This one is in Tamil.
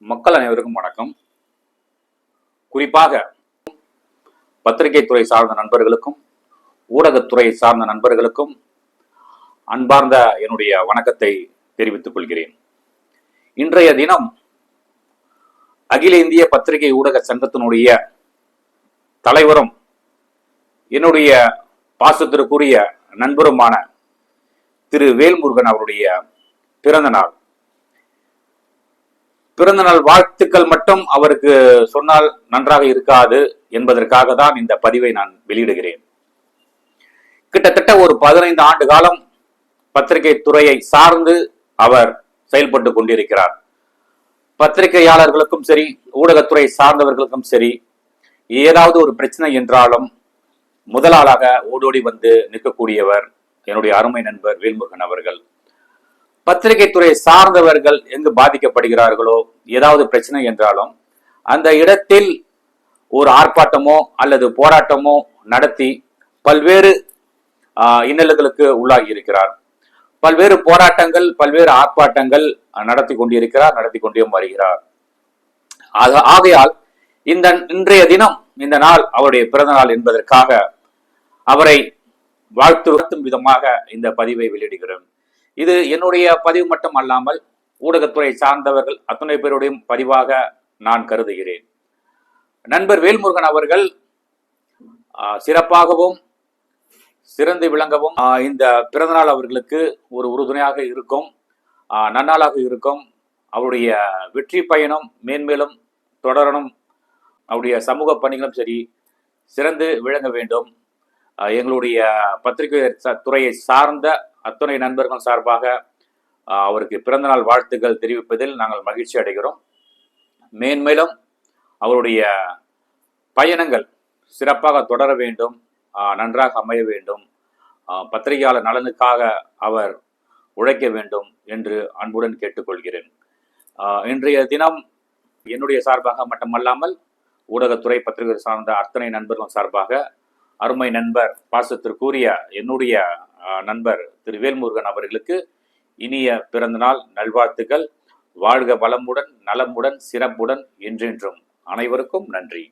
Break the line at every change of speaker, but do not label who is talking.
மக்கள் அனைவருக்கும் வணக்கம். குறிப்பாக பத்திரிகை துறை சார்ந்த நண்பர்களுக்கும் ஊடகத்துறை சார்ந்த நண்பர்களுக்கும் அன்பார்ந்த என்னுடைய வணக்கத்தை தெரிவித்துக் கொள்கிறேன். இன்றைய தினம் அகில இந்திய பத்திரிகை ஊடக சங்கத்தினுடைய தலைவரும் என்னுடைய பாசத்திற்குரிய நண்பருமான திரு வேல்முருகன் அவருடைய பிறந்த நாள் வாழ்த்துக்கள் மட்டும் அவருக்கு சொன்னால் நன்றாக இருக்காது என்பதற்காக தான் இந்த பதிவை நான் வெளியிடுகிறேன். கிட்டத்தட்ட ஒரு 15 ஆண்டு காலம் பத்திரிகை துறையை சார்ந்து அவர் செயல்பட்டு கொண்டிருக்கிறார். பத்திரிகையாளர்களுக்கும் சரி, ஊடகத்துறை சார்ந்தவர்களுக்கும் சரி, ஏதாவது ஒரு பிரச்சனை என்றாலும் முதலாளாக ஓடோடி வந்து நிற்கக்கூடியவர் என்னுடைய அருமை நண்பர் வேல்முருகன் அவர்கள். பத்திரிகை துறை சார்ந்தவர்கள் எங்கு பாதிக்கப்படுகிறார்களோ, ஏதாவது பிரச்சனை என்றாலும் அந்த இடத்தில் ஒரு ஆர்ப்பாட்டமோ அல்லது போராட்டமோ நடத்தி பல்வேறு இன்னல்களுக்கு உள்ளாகி இருக்கிறார். பல்வேறு போராட்டங்கள், பல்வேறு ஆர்ப்பாட்டங்கள் நடத்தி கொண்டே வருகிறார். ஆகையால் இன்றைய தினம், இந்த நாள் அவருடைய பிறந்த நாள் என்பதற்காக அவரை வாழ்த்தும் விதமாக இந்த பதிவை வெளியிடுகிறேன். இது என்னுடைய பதிவு மட்டும் அல்லாமல் ஊடகத்துறை சார்ந்தவர்கள் அத்தனை பேருடைய பதிவாக நான் கருதுகிறேன். நண்பர் வேல்முருகன் அவர்கள் சிறப்பாகவும் சிறந்து விளங்கவும் இந்த பிறந்தநாள் அவர்களுக்கு ஒரு உறுதுணையாக இருக்கும், நன்னாளாக இருக்கும். அவருடைய வெற்றி பயணம் மேன்மேலும் தொடரணும். அவருடைய சமூக பணிகளும் சரி சிறந்து விளங்க வேண்டும். எங்களுடைய பத்திரிகை துறையை சார்ந்த அத்தனை நண்பர்கள் சார்பாக அவருக்கு பிறந்தநாள் வாழ்த்துக்கள் தெரிவிப்பதில் நாங்கள் மகிழ்ச்சி அடைகிறோம். மேன்மேலும் அவருடைய பயணங்கள் சிறப்பாக தொடர வேண்டும், நன்றாக அமைய வேண்டும், பத்திரிகையாளர் நலனுக்காக அவர் உழைக்க வேண்டும் என்று அன்புடன் கேட்டுக்கொள்கிறேன். இன்றைய தினம் என்னுடைய சார்பாக மட்டுமல்லாமல் ஊடகத்துறை பத்திரிகை சார்ந்த அத்தனை நண்பர்கள் சார்பாக அருமை நண்பர் பாசத்திற்குரிய என்னுடைய நண்பர் திரு வேல்முருகன் அவர்களுக்கு இனிய பிறந்தநாள் நல்வாழ்த்துக்கள். வாழ்க வளமுடன், நலமுடன், சிறப்புடன் என்றென்றும். அனைவருக்கும் நன்றி.